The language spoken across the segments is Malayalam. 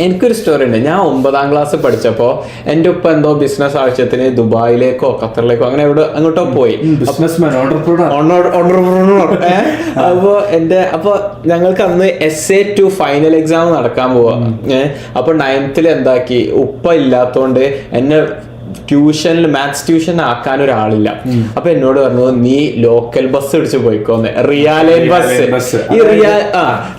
എനിക്കൊരു സ്റ്റോറി ഉണ്ട്. ഞാൻ 9ാം ക്ലാസ് പഠിച്ചപ്പോ എന്റെ ഉപ്പ എന്തോ ബിസിനസ് ആവശ്യത്തിന് ദുബായിലേക്കോ ഖത്തറിലേക്കോ അങ്ങനെ അങ്ങോട്ടോ പോയി. അപ്പൊ ഞങ്ങൾക്ക് അന്ന് SA2 ഫൈനൽ എക്സാം നടക്കാൻ പോവാ. അപ്പൊ 9th എന്താക്കി, ഉപ്പ ഇല്ലാത്തോണ്ട് എന്നെ ട്യൂഷനിൽ മാത്സ് ട്യൂഷൻ ആക്കാൻ ഒരാളില്ല. അപ്പൊ എന്നോട് പറഞ്ഞു, നീ ലോക്കൽ ബസ് പിടിച്ച് പോയിക്കോന്ന്. റിയാലൈൻ ബസ്. ഈ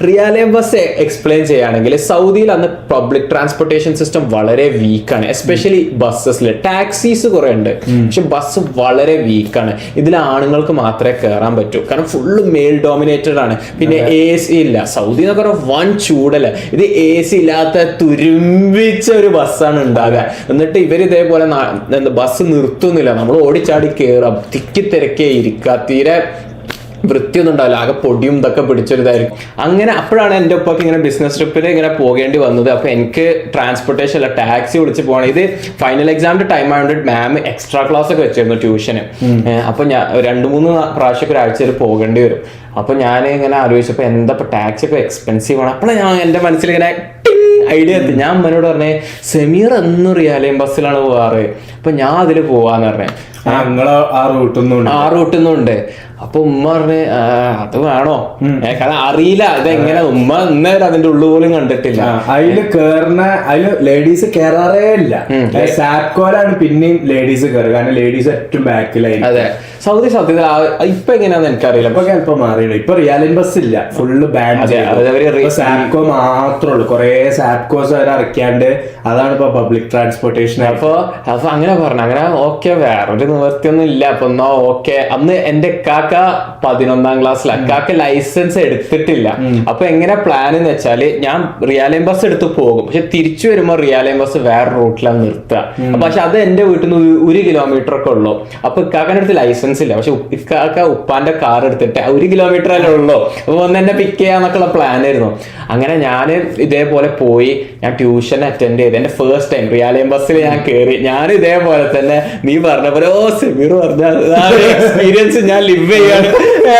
റിയാലൈൻ ബസ് എക്സ്പ്ലെയിൻ ചെയ്യുകയാണെങ്കിൽ സൗദിയിൽ അന്ന് പബ്ലിക് ട്രാൻസ്പോർട്ടേഷൻ സിസ്റ്റം വളരെ വീക്കാണ്. എസ്പെഷ്യലി ബസ്സസിൽ ടാക്സീസ് കുറെ ഉണ്ട്, പക്ഷെ ബസ് വളരെ വീക്കാണ്. ഇതിൽ ആണുങ്ങൾക്ക് മാത്രമേ കയറാൻ പറ്റൂ, കാരണം ഫുള്ള് മെയിൽ ഡോമിനേറ്റഡ് ആണ്. പിന്നെ AC ഇല്ല. സൗദി എന്നൊക്കെ പറഞ്ഞാൽ വൻ ചൂടല്ല. ഇത് AC ഇല്ലാത്ത തുരുമ്പിച്ച ഒരു ബസ്സാണ് ഉണ്ടാകുക. എന്നിട്ട് ഇവർ ഇതേപോലെ ബസ് നിർത്തുന്നില്ല, നമ്മൾ ഓടിച്ചാടി കയറാം, തിക്കി തിരക്കേ ഇരിക്കുക, തീരെ വൃത്തിയൊന്നും ഉണ്ടാവില്ല, ആകെ പൊടിയും ഇതൊക്കെ പിടിച്ചൊരിതായിരിക്കും. അങ്ങനെ അപ്പോഴാണ് എൻ്റെ ഉപ്പക്ക് ഇങ്ങനെ ബിസിനസ് ട്രിപ്പിൽ ഇങ്ങനെ പോകേണ്ടി വന്നത്. അപ്പൊ എനിക്ക് ട്രാൻസ്പോർട്ടേഷൻ അല്ല, ടാക്സി വിളിച്ച് പോകണം. ഇത് ഫൈനൽ എക്സാമിന്റെ ടൈം ആയതുകൊണ്ട് മാം എക്സ്ട്രാ ക്ലാസ് ഒക്കെ വെച്ചിരുന്നു ട്യൂഷന്. അപ്പൊ ഞാൻ 2-3 പ്രാവശ്യം ഒരാഴ്ചയിൽ പോകേണ്ടി വരും. അപ്പൊ ഞാൻ ഇങ്ങനെ ആലോചിച്ചപ്പോ എന്താ ഇപ്പൊ ടാക്സി ഒക്കെ എക്സ്പെൻസീവ് ആണ്. അപ്പോഴാണ് ഞാൻ എൻ്റെ മനസ്സിൽ ഇങ്ങനെ ഐഡിയ എത്തി. ഞാൻ അമ്മനോട് പറഞ്ഞേ, സെമീർ എന്നും റിയാലൈൻ ബസ്സിലാണ് പോവാറ്, അപ്പൊ ഞാൻ അതില് പോവാന്ന് പറഞ്ഞേ. ആ റൂട്ടിന്നുണ്ട്. അപ്പൊ ഉമ്മ പറഞ്ഞ് അത് വേണോ, കാരണം അറിയില്ല ഇതെങ്ങനെ. ഉമ്മ ഇന്നേരം അതിന്റെ ഉള്ളു പോലും കണ്ടിട്ടില്ല. അതില് ലേഡീസ് കേറാറേ ഇല്ല. സാപ്കോലാണ് പിന്നെയും ലേഡീസ് കയറുക, കാരണം ലേഡീസ് ഏറ്റവും ബാക്കിലായി. അതെ, സൗദി സത്യത്തിൽ ഇപ്പൊ എങ്ങനെയാന്ന് എനിക്കറിയില്ല. ഇപ്പൊ ചിലപ്പോ മാറിയില്ല. ഇപ്പൊ റിയാലിൻ ബസ് ഇല്ല, ഫുള്ള് ബാൻ. സാപ്കോ മാത്രമേ ഉള്ളൂ. കുറെ സാപ്കോസ് അവർ ഇറക്കിയാണ്ട് അതാണ് ഇപ്പൊ പബ്ലിക് ട്രാൻസ്പോർട്ടേഷൻ. അപ്പൊ അങ്ങനെ പറഞ്ഞു. അങ്ങനെ ഓക്കെ, വേറൊരു നിവർത്തിയൊന്നും ഇല്ല. അപ്പൊ എന്നാ ഓക്കെ. അന്ന് എന്റെ കാക്ക 11ാം ക്ലാസ്സിൽ, അക്കാക്ക് ലൈസൻസ് എടുത്തിട്ടില്ല. അപ്പൊ എങ്ങനെ പ്ലാൻ എന്ന് വെച്ചാല്, ഞാൻ റിയാലൈൻ ബസ് എടുത്ത് പോകും, പക്ഷെ തിരിച്ചു വരുമ്പോ റിയാലൈൻ ബസ് വേറെ റൂട്ടിലാണ് നിർത്തുക. പക്ഷെ അത് എന്റെ വീട്ടിൽ നിന്ന് 1 കിലോമീറ്റർ ഒക്കെ ഉള്ളു. അപ്പൊ ഇക്കാക്കൻ്റെ അടുത്ത് ലൈസൻസ് ഇല്ല, പക്ഷെ ഇക്കാക്ക ഉപ്പാന്റെ കാർ എടുത്തിട്ട് 1 കിലോമീറ്റർ അല്ലേ ഉള്ളൂ, അപ്പൊ ഒന്ന് എന്നെ പിക്ക് ചെയ്യാന്നൊക്കെയുള്ള പ്ലാൻ ആയിരുന്നു. അങ്ങനെ ഞാൻ ഇതേപോലെ പോയി, ഞാൻ ട്യൂഷൻ അറ്റൻഡ് ചെയ്ത്. എന്റെ ഫസ്റ്റ് ടൈം റിയാലൈൻ ബസ്സിൽ ഞാൻ കയറി. ഞാൻ ഇതേപോലെ തന്നെ നീ പറഞ്ഞ പോലെ സെമീർ പറഞ്ഞ എക്സ്പീരിയൻസ് ഞാൻ ലിവ് ചെയ്യാണ്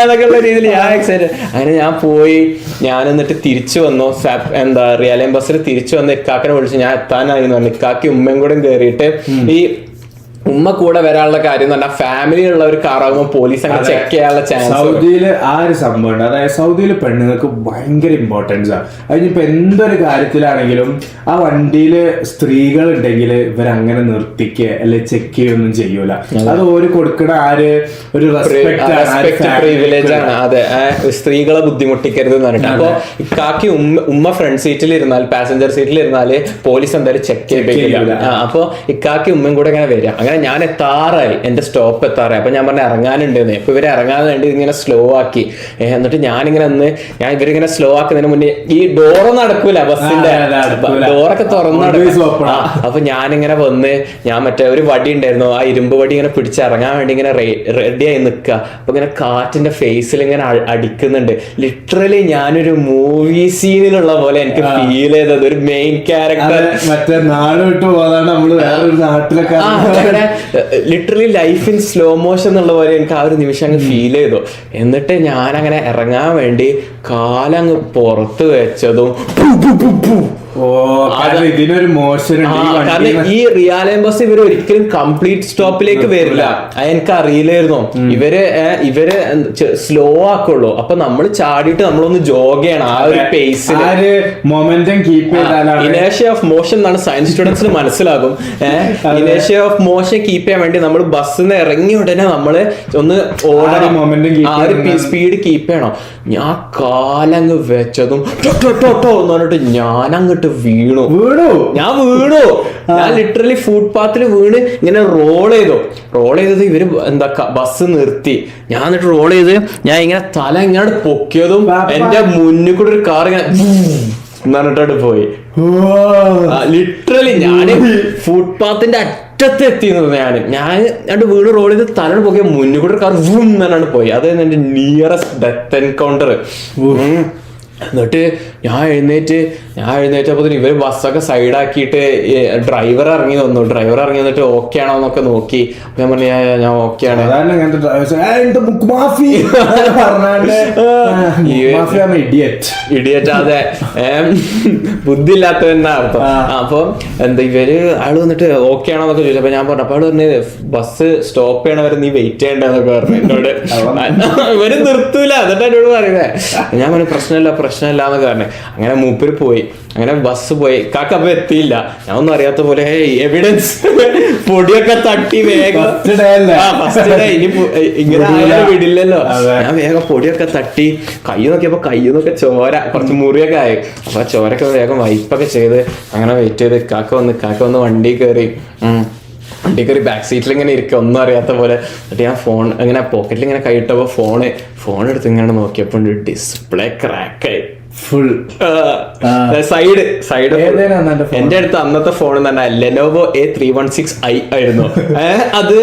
എന്നൊക്കെയുള്ള രീതിയിൽ ഞാൻ എക്സൈറ്റഡ്. അങ്ങനെ ഞാൻ പോയി, ഞാൻ എന്നിട്ട് തിരിച്ചു വന്നു. റിയാലൈൻ ബസ്സിൽ തിരിച്ചു വന്ന് ഇക്കാക്കനെ വിളിച്ചു, ഞാൻ എത്താനായി എന്ന് പറഞ്ഞു. ഇക്കാക്കി ഉമ്മയും കൂടെ കയറിയിട്ട്, ഈ ഉമ്മ കൂടെ വരാനുള്ള കാര്യം എന്ന് പറഞ്ഞാൽ ഫാമിലി ഉള്ള ഒരു കാറാകുമ്പോൾ പോലീസ് അങ്ങനെ ചെക്ക് ചെയ്യാനുള്ള ചാൻസ്. സൗദിയില് ആ ഒരു സംഭവം ഉണ്ട്. അതായത് സൗദിയില് പെണ്ണുങ്ങൾക്ക് ഭയങ്കര ഇമ്പോർട്ടൻസ് ആണ്. അതിനിപ്പോ എന്തൊരു കാര്യത്തിലാണെങ്കിലും ആ വണ്ടിയില് സ്ത്രീകൾ ഉണ്ടെങ്കിൽ ഇവരങ്ങനെ നിർത്തിക്കുക അല്ലെ ചെക്ക് ചെയ്യൊന്നും ചെയ്യൂല. അത് ഓര് കൊടുക്കണ ഒരു പ്രിവിലേജ് ആണ്. അതെ, സ്ത്രീകളെ ബുദ്ധിമുട്ടിക്കരുത് എന്ന് പറഞ്ഞിട്ട്. അപ്പൊ ഇക്കാക്കി ഉമ്മ ഫ്രണ്ട് സീറ്റിൽ ഇരുന്നാൽ, പാസഞ്ചർ സീറ്റിൽ ഇരുന്നാല് പോലീസ് എന്തായാലും ചെക്ക് ചെയ്യില്ല. അപ്പൊ ഇക്കാക്കി ഉമ്മയും കൂടെ ഇങ്ങനെ വരിക. അങ്ങനെ ഞാൻ എത്താറായി, എന്റെ സ്റ്റോപ്പ് എത്താറായി. അപ്പൊ ഞാൻ പറഞ്ഞ ഇറങ്ങാനുണ്ടെന്ന്. അപ്പൊ ഇവര് ഇറങ്ങാൻ വേണ്ടി ഇങ്ങനെ സ്ലോ ആക്കി. എന്നിട്ട് ഞാനിങ്ങനെ ഇവരിങ്ങനെ സ്ലോ ആക്കുന്നതിന് മുന്നേ ഈ ഡോറൊന്നും അടക്കൂല, ബസ്സിന്റെ ഡോറൊക്കെ തുറന്നു നടക്കും. അപ്പൊ ഞാനിങ്ങനെ വന്ന്, ഞാൻ മറ്റേ ഒരു വടി ഉണ്ടായിരുന്നു, ആ ഇരുമ്പ് വടി ഇങ്ങനെ പിടിച്ച് ഇറങ്ങാൻ വേണ്ടി ഇങ്ങനെ റെഡി ആയി നിൽക്കുക. അപ്പൊ ഇങ്ങനെ കാറ്റിന്റെ ഫേസിൽ ഇങ്ങനെ അടിക്കുന്നുണ്ട്. ലിറ്ററലി ഞാനൊരു മൂവി സീനിലുള്ള പോലെ എനിക്ക് ഫീൽ ചെയ്തത്. ഒരു മെയിൻ ക്യാരക്ടർ, മറ്റേ നാട് വിട്ടു പോകാതാണ് നമ്മള് വേറൊരു നാട്ടിലൊക്കെ literally life in slow motion എന്നുള്ള പോലെ എനിക്ക് ആ ഒരു നിമിഷം അങ്ങ് ഫീൽ ചെയ്തു. എന്നിട്ട് ഞാൻ അങ്ങനെ ഇറങ്ങാൻ വേണ്ടി കാലങ്ങ് പുറത്ത് വെച്ചതും ഇതിനൊരു മോശം. കാരണം ഈ റിയാലൈൻ ബസ് ഇവര് ഒരിക്കലും കംപ്ലീറ്റ് സ്റ്റോപ്പിലേക്ക് വരില്ല. എനിക്ക് അറിയില്ലായിരുന്നു. ഇവര് സ്ലോ ആക്കുള്ളൂ. അപ്പൊ നമ്മൾ ചാടിയിട്ട് നമ്മളൊന്ന് ജോഗ് ചെയ്യണം ആ ഒരു പേസിൽ. മൊമെന്റം കീപ്പ് ചെയ്താലാണ് ഇനേഷ്യ ഓഫ് മോഷൻ എന്നാണ് സയൻസ് സ്റ്റുഡൻസിന് മനസ്സിലാകും. ഇനേഷ്യ ഓഫ് മോഷൻ കീപ്പ് ചെയ്യാൻ വേണ്ടി നമ്മൾ ബസ്സിന്ന് ഇറങ്ങിയ ഉടനെ നമ്മള് ഒന്ന് ഓടണം, ആ ഒരു സ്പീഡ് കീപ്പ് ചെയ്യണം. ഞാൻ കാലങ്ങ് വെച്ചതും എന്ന് പറഞ്ഞിട്ട് ഞാൻ അങ്ങോട്ട് വീണു. ഞാൻ ലിറ്ററലി ഫുട്പാത്തിൽ വീണ് ഇങ്ങനെ റോൾ ചെയ്തത് ഇവര് ബസ് നിർത്തി. ഞാൻ എന്നിട്ട് റോൾ ചെയ്ത് ഞാൻ ഇങ്ങനെ തല ഇങ്ങനെ പൊക്കിയതും എന്റെ മുന്നിൽ കൂടെ ഒരു കാർ ഇങ്ങനെ എന്നിട്ടോട്ട് പോയി. ലിറ്ററലി ഞാൻ ഫുട്പാത്തിന്റെ അറ്റത്ത് എത്തിയിരുന്നു. ഞാൻ വീട് റോൾ ചെയ്ത് തല പൊക്കിയ മുന്നിൽ കൂടെ ഒരു കാർ വൂം എന്നാണ് പോയി. അതായത് എന്റെ നിയറസ്റ്റ് ഡെത്ത് എൻകൗണ്ടർ. എന്നിട്ട് ഞാൻ എഴുന്നേറ്റപ്പോൾ ഇവർ ബസ്സൊക്കെ സൈഡാക്കിയിട്ട് ഡ്രൈവർ ഇറങ്ങി വന്നു. ഡ്രൈവർ ഇറങ്ങി വന്നിട്ട് ഓക്കെ ആണോ എന്നൊക്കെ നോക്കി. അപ്പൊ ഞാൻ പറഞ്ഞു ഞാൻ ഓക്കെ ആണ്. ഇഡിയറ്റ് അതെ ബുദ്ധി ഇല്ലാത്തവെന്നാ അർത്ഥം. അപ്പൊ എന്താ അയാള് വന്നിട്ട് ഓക്കെ ആണോ എന്നൊക്കെ ചോദിച്ചു. അപ്പൊ ഞാൻ പറഞ്ഞു, അപ്പൊ അയാള് പറഞ്ഞു ബസ് സ്റ്റോപ്പ് ചെയ്യണവരെ നീ വെയിറ്റ് ചെയ്യണ്ടെന്നൊക്കെ പറഞ്ഞു എന്നോട്. ഇവര് നിർത്തൂല, എന്നിട്ട് എന്നോട് പറയുന്നേ. ഞാൻ പറഞ്ഞു പ്രശ്നമില്ല എന്നൊക്കെ പറഞ്ഞു. അങ്ങനെ മൂപ്പര് പോയി. അങ്ങനെ ബസ് പോയി. കാക്ക അപ്പൊ എത്തിയില്ല. ഞാൻ ഒന്നും അറിയാത്ത പോലെ എവിഡൻസ് പൊടിയൊക്കെ തട്ടി വേഗം ഫസ്റ്റ് ഡേ ഇനി ഇങ്ങനെ ആയാലും വിടില്ലല്ലോ. ഞാൻ വേഗം പൊടിയൊക്കെ തട്ടി കൈ നോക്കിയപ്പോ കയ്യിന്നൊക്കെ ചോര കുറച്ച് മുറിയൊക്കെ ആയി. അപ്പൊ ചോരൊക്കെ വേഗം വൈപ്പൊക്കെ ചെയ്ത് അങ്ങനെ വെയിറ്റ് ചെയ്ത് കാക്ക വന്ന് വണ്ടി കയറി ബാക്ക് സീറ്റിൽ ഇങ്ങനെ ഇരിക്കുക, ഒന്നും അറിയാത്ത പോലെ. എന്നിട്ട് ഞാൻ ഫോൺ ഇങ്ങനെ പോക്കറ്റിൽ ഇങ്ങനെ കൈയിട്ടപ്പോ ഫോൺ എടുത്ത് ഇങ്ങനെ നോക്കിയപ്പോ ഡിസ്പ്ലേ ക്രാക്കായി ഫുൾ സൈഡ്. എന്റെ അടുത്ത് അന്നത്തെ ഫോൺ എന്ന് പറഞ്ഞാൽ ലെനോവോ A316i ആയിരുന്നു. അത്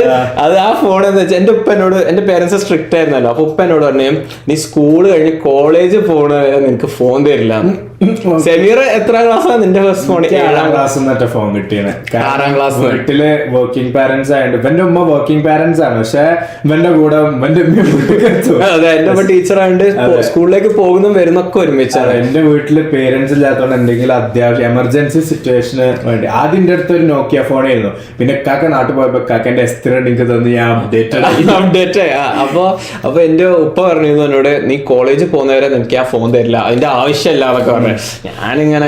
ആ ഫോൺ എന്ന് വെച്ചാൽ എന്റെ ഉപ്പ എന്നോട്, എന്റെ പേരൻസ് സ്ട്രിക്റ്റ് ആയിരുന്നല്ലോ. അപ്പൊ ഉപ്പ എന്നോട് പറഞ്ഞു, നീ സ്കൂൾ കഴിഞ്ഞ് കോളേജ് പോണ വരെ നിനക്ക് ഫോൺ തരില്ല. സെമീർ എത്രാം ക്ലാസ്സാണ് നിന്റെ ഫസ്റ്റ് ഫോൺ? 7ാം ക്ലാസ് ഫോൺ കിട്ടിയത്. 6ാം ക്ലാസ്. വീട്ടില് വർക്കിംഗ് പാരന്റ്സ് ആയിട്ട് ഇവന്റെ ഉമ്മ വർക്കിംഗ് പാരന്റ്സ് ആണ്, പക്ഷെ ഇവന്റെ കൂടെ അതെ എന്റെ ഉമ്മ ടീച്ചർ ആയിട്ട് സ്കൂളിലേക്ക് പോകുന്നതും വരുന്നൊക്കെ ഒരുമിച്ചാണ്. എന്റെ വീട്ടില് പേരന്റ്സ് ഇല്ലാത്തതുകൊണ്ട് എന്തെങ്കിലും അത്യാവശ്യം എമർജൻസി സിറ്റുവേഷന് വേണ്ടി ആദ്യം എന്റെ അടുത്ത് ഒരു നോക്കിയ ഫോണായിരുന്നു. പിന്നെ കാക്ക നാട്ടിൽ പോയപ്പോ കാക്കന്റെ എസ്ത്ര എനിക്ക് തന്നു, ഞാൻ അപ്ഡേറ്റ് ആയി. അപ്പൊ എന്റെ ഉപ്പ പറഞ്ഞിരുന്നു എന്നോട്, നീ കോളേജ് പോകുന്നവരെ എനിക്ക് ആ ഫോൺ തരില്ല, അതിന്റെ ആവശ്യമില്ല എന്നൊക്കെ പറഞ്ഞു. ഞാനിങ്ങനെ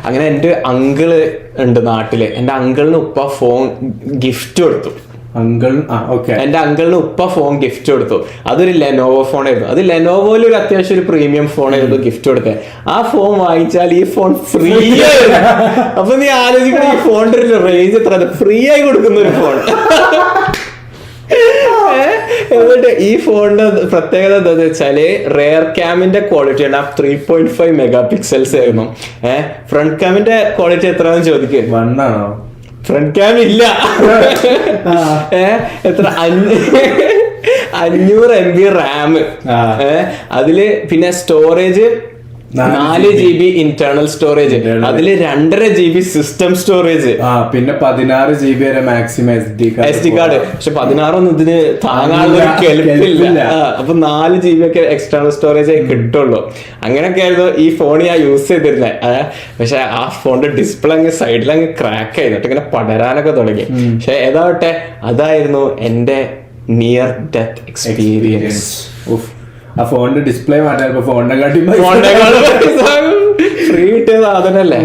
അങ്ങനെ എന്റെ അങ്കിള് ഉണ്ട് നാട്ടില്. എന്റെ അങ്കിളിന് ഉപ്പ ഫോൺ ഗിഫ്റ്റ് കൊടുത്തു. എന്റെ അങ്കിളിന് ഉപ്പ ഫോൺ ഗിഫ്റ്റ് കൊടുത്തു. അതൊരു ലെനോവോ ഫോൺ ആയിരുന്നു. അത് ലെനോവോയിൽ ഒരു അത്യാവശ്യം ഒരു പ്രീമിയം ഫോൺ ആയിരുന്നു ഗിഫ്റ്റ് കൊടുത്തത്. ആ ഫോൺ വാങ്ങിച്ചാൽ ഈ ഫോൺ ഫ്രീ ആയിരുന്നു. അപ്പൊ നീ ആലോചിക്കണം, ഈ ഫോണിന്റെ ഒരു റേഞ്ച് എത്ര, ഫ്രീ ആയി കൊടുക്കുന്ന ഒരു ഫോൺ. എന്നിട്ട് ഈ ഫോണിന്റെ പ്രത്യേകത എന്താന്ന് വെച്ചാല് റെയർ ക്യാമിന്റെ ക്വാളിറ്റി ആണ് 3.5 മെഗാ പിക്സൽസ് ആയിരുന്നു. ഫ്രണ്ട് ക്യാമിന്റെ ക്വാളിറ്റി എത്രയാണെന്ന് ചോദിക്കുക. 1 ആണോ? ഫ്രണ്ട് ക്യാം ഇല്ല. എത്ര 500 MB റാം. അതില് പിന്നെ സ്റ്റോറേജ് 4 GB ഇന്റേണൽ സ്റ്റോറേജ്, അതില് 2.5 GB സിസ്റ്റം സ്റ്റോറേജ്, പിന്നെ 16 GB വരെ മാക്സിമം SD കാർഡ്. പക്ഷെ 16 ഒന്നും ഇതിന് താങ്ങാനുള്ള കെൽപ്പില്ല. അപ്പൊ 4 GB ഒക്കെ എക്സ്റ്റേണൽ സ്റ്റോറേജ് കിട്ടുള്ളൂ. അങ്ങനെയൊക്കെ ആയിരുന്നു ഈ ഫോൺ ഞാൻ യൂസ് ചെയ്തിരുന്നത്. പക്ഷെ ആ ഫോണിന്റെ ഡിസ്പ്ലേ അങ്ങ് സൈഡിൽ അങ്ങ് ക്രാക്ക് ആയി, എന്നിട്ട് ഇങ്ങനെ പടരാനൊക്കെ തുടങ്ങി. പക്ഷെ ഏതാവട്ടെ അതായിരുന്നു എന്റെ നിയർ ഡെത്ത് എക്സ്പീരിയൻസ്. ആ ഫോണിന്റെ ഡിസ്പ്ലേ മാറ്റാൻ ഫോണിനെ കാട്ടി ഫ്രീ കിട്ടിയ സാധനല്ലേ.